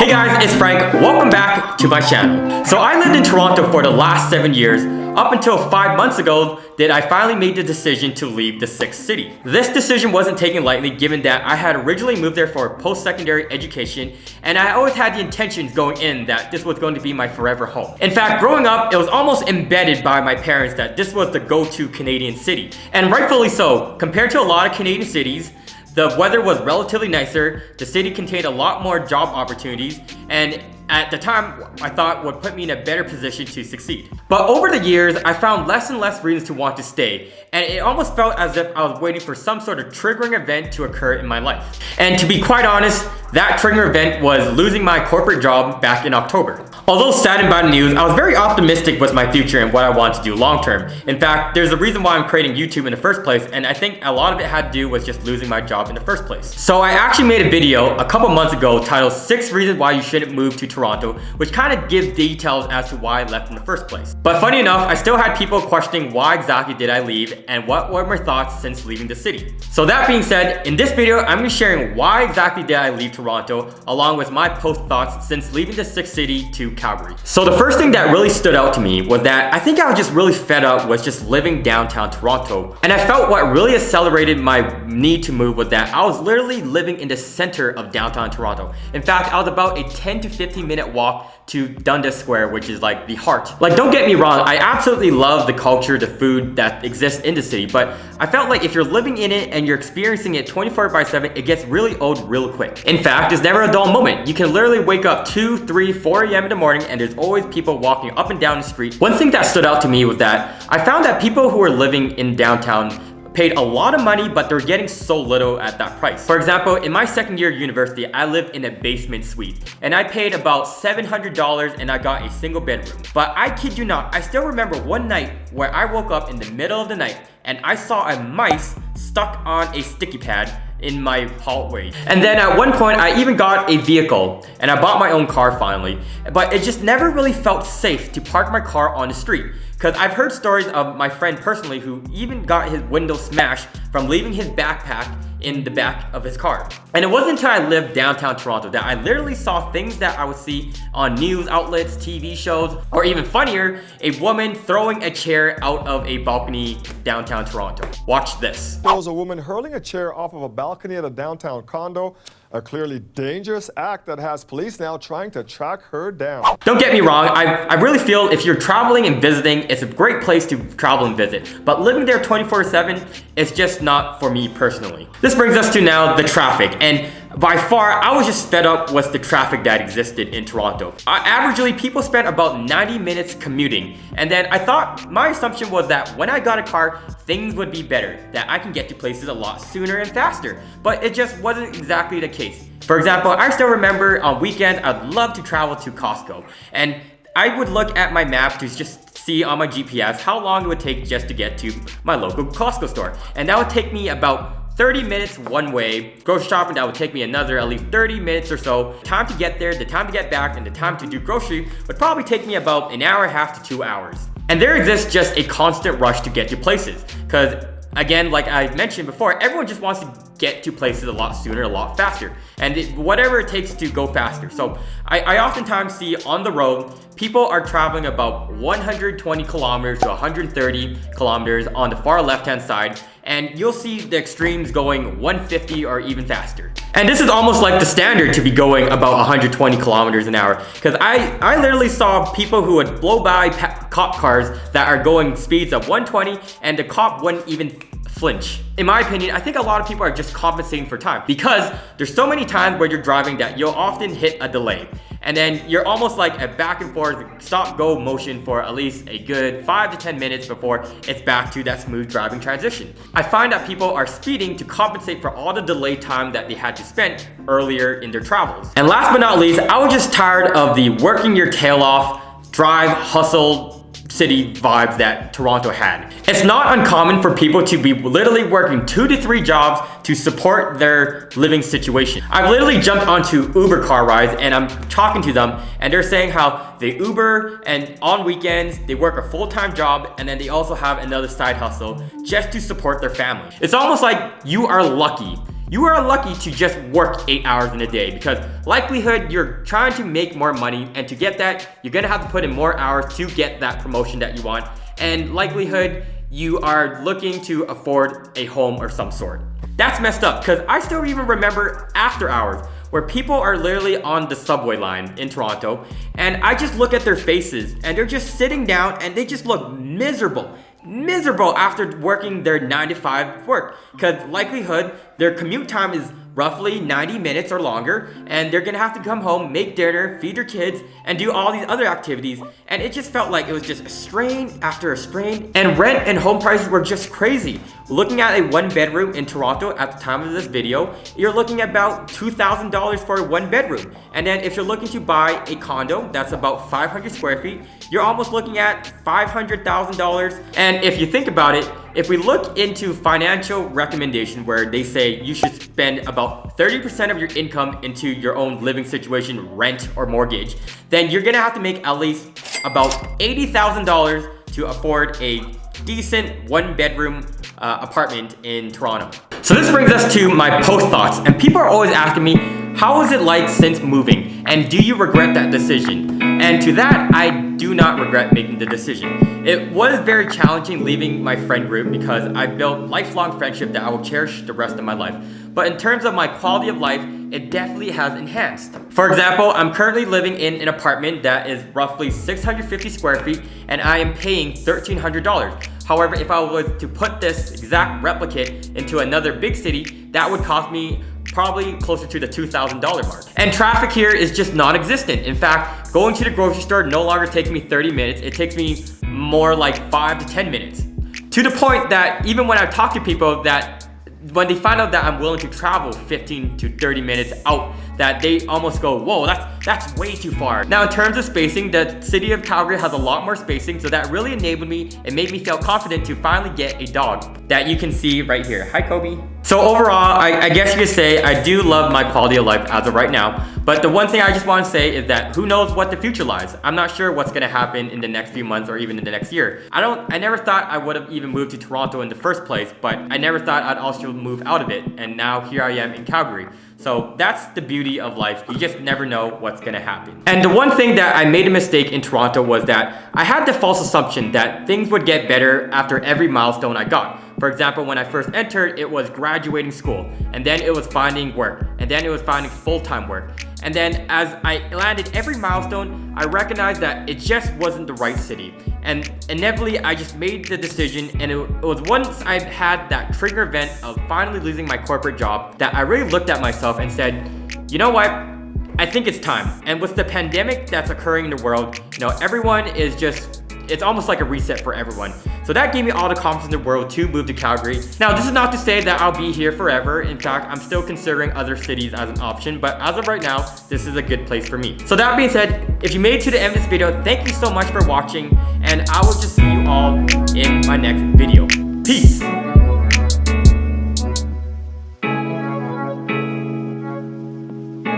Hey guys, it's Frank. Welcome back to my channel. So I lived in Toronto for the last 7 years. Up until 5 months ago that I finally made the decision to leave the sixth city. This decision wasn't taken lightly given that I had originally moved there for post-secondary education and I always had the intentions going in that this was going to be my forever home. In fact, growing up, it was almost embedded by my parents that this was the go-to Canadian city. And rightfully so. Compared to a lot of Canadian cities, the weather was relatively nicer, the city contained a lot more job opportunities, and at the time, I thought would put me in a better position to succeed. But over the years, I found less and less reasons to want to stay, and it almost felt as if I was waiting for some sort of triggering event to occur in my life. And to be quite honest, that triggering event was losing my corporate job back in October. Although saddened by the news, I was very optimistic with my future and what I wanted to do long term. In fact, there's a reason why I'm creating YouTube in the first place, and I think a lot of it had to do with just losing my job in the first place. So I actually made a video a couple months ago titled 6 Reasons Why You Shouldn't Move to Toronto, which kind of gives details as to why I left in the first place. But funny enough, I still had people questioning why exactly did I leave and what were my thoughts since leaving the city. So that being said, in this video, I'm going to be sharing why exactly did I leave Toronto, along with my post thoughts since leaving the sixth city to Calgary. So the first thing that really stood out to me was that I think I was just really fed up with just living downtown Toronto. And I felt what really accelerated my need to move was that I was literally living in the center of downtown Toronto. In fact, I was about a 10 to 15 minute walk to Dundas Square, which is like the heart. Like, don't get me wrong, I absolutely love the culture, the food that exists in the city, but I felt like if you're living in it and you're experiencing it 24/7, it gets really old real quick. In fact, there's never a dull moment. You can literally wake up 2, 3, 4 a.m. in the morning and there's always people walking up and down the street. One thing that stood out to me was that I found that people who were living in downtown paid a lot of money, but they're getting so little at that price. For example, in my second year of university, I lived in a basement suite and I paid about $700 and I got a single bedroom. But I kid you not, I still remember one night where I woke up in the middle of the night and I saw a mice stuck on a sticky pad in my hallway. And then at one point, I even got a vehicle and I bought my own car finally. But it just never really felt safe to park my car on the street. Because I've heard stories of my friend personally who even got his window smashed from leaving his backpack in the back of his car. And it wasn't until I lived downtown Toronto that I literally saw things that I would see on news outlets, TV shows, or even funnier, a woman throwing a chair out of a balcony downtown Toronto. Watch this. There was a woman hurling a chair off of a balcony at a downtown condo. A clearly dangerous act that has police now trying to track her down. Don't get me wrong, I really feel if you're traveling and visiting, it's a great place to travel and visit. But living there 24/7 is just not for me personally. This brings us to now the traffic. And by far, I was just fed up with the traffic that existed in Toronto. Averagely, people spent about 90 minutes commuting. And then I thought, my assumption was that when I got a car, things would be better, that I can get to places a lot sooner and faster. But it just wasn't exactly the case. For example, I still remember on weekends, I'd love to travel to Costco. And I would look at my map to just see on my GPS how long it would take just to get to my local Costco store. And that would take me about 30 minutes one way. Grocery shopping, that would take me another at least 30 minutes or so. Time to get there, the time to get back, and the time to do grocery would probably take me about an hour and a half to 2 hours. And there exists just a constant rush to get to places. Because again, like I mentioned before, everyone just wants to get to places a lot sooner, a lot faster. And whatever it takes to go faster. So I oftentimes see on the road, people are traveling about 120 kilometers to 130 kilometers on the far left-hand side. And you'll see the extremes going 150 or even faster. And this is almost like the standard to be going about 120 kilometers an hour. Because I literally saw people who would blow by cop cars that are going speeds of 120 and the cop wouldn't even flinch. In my opinion, I think a lot of people are just compensating for time because there's so many times where you're driving that you'll often hit a delay. And then you're almost like a back and forth stop-go motion for at least a good 5 to 10 minutes before it's back to that smooth driving transition. I find that people are speeding to compensate for all the delay time that they had to spend earlier in their travels. And last but not least, I was just tired of the working your tail off, drive, hustle, city vibes that Toronto had. It's not uncommon for people to be literally working 2 to 3 jobs to support their living situation. I've literally jumped onto Uber car rides and I'm talking to them and they're saying how they Uber and on weekends they work a full-time job and then they also have another side hustle just to support their family. It's almost like you are lucky. you are lucky to just work 8 hours in a day, because likelihood you're trying to make more money, and to get that, you're gonna have to put in more hours to get that promotion that you want, and likelihood you are looking to afford a home or some sort. That's messed up, because I still even remember after hours where people are literally on the subway line in Toronto, and I just look at their faces and they're just sitting down and they just look miserable after working their 9 to 5 work, because likelihood their commute time is roughly 90 minutes or longer, and they're gonna have to come home, make dinner, feed their kids, and do all these other activities, and it just felt like it was just a strain after a strain, and rent and home prices were just crazy. Looking at a 1-bedroom in Toronto at the time of this video, you're looking at about $2,000 for a 1-bedroom, and then if you're looking to buy a condo that's about 500 square feet, you're almost looking at $500,000. And if you think about it, if we look into financial recommendation where they say you should spend about 30% of your income into your own living situation, rent or mortgage, then you're gonna have to make at least about $80,000 to afford a decent 1-bedroom apartment in Toronto. So this brings us to my post thoughts, and people are always asking me, how is it like since moving, and do you regret that decision? And to that, I do not regret making the decision. It was very challenging leaving my friend group, because I built lifelong friendship that I will cherish the rest of my life. But in terms of my quality of life, it definitely has enhanced. For example, I'm currently living in an apartment that is roughly 650 square feet, and I am paying $1,300. However, if I was to put this exact replicate into another big city, that would cost me probably closer to the $2,000 mark. And traffic here is just non-existent. In fact, going to the grocery store no longer takes me 30 minutes. It takes me more like 5 to 10 minutes. To the point that even when I talk to people, that when they find out that I'm willing to travel 15 to 30 minutes out, that they almost go, whoa, that's way too far. Now in terms of spacing, the city of Calgary has a lot more spacing, so that really enabled me and made me feel confident to finally get a dog that you can see right here. Hi, Kobe. So overall, I guess you could say I do love my quality of life as of right now, but the one thing I just want to say is that who knows what the future lies. I'm not sure what's gonna happen in the next few months or even in the next year. I never thought I would have even moved to Toronto in the first place, but I never thought I'd also move out of it, and now here I am in Calgary. So that's the beauty of life. You just never know what's gonna happen. And the one thing that I made a mistake in Toronto was that I had the false assumption that things would get better after every milestone I got. For example, when I first entered, it was graduating school, and then it was finding work, and then it was finding full-time work. And then as I landed every milestone, I recognized that it just wasn't the right city. And inevitably, I just made the decision, and it was once I had that trigger event of finally losing my corporate job that I really looked at myself and said, you know what? I think it's time. And with the pandemic that's occurring in the world, everyone is just, it's almost like a reset for everyone. So that gave me all the confidence in the world to move to Calgary. Now, this is not to say that I'll be here forever. In fact, I'm still considering other cities as an option, but as of right now, this is a good place for me. So that being said, if you made it to the end of this video, thank you so much for watching, and I will just see you all in my next video.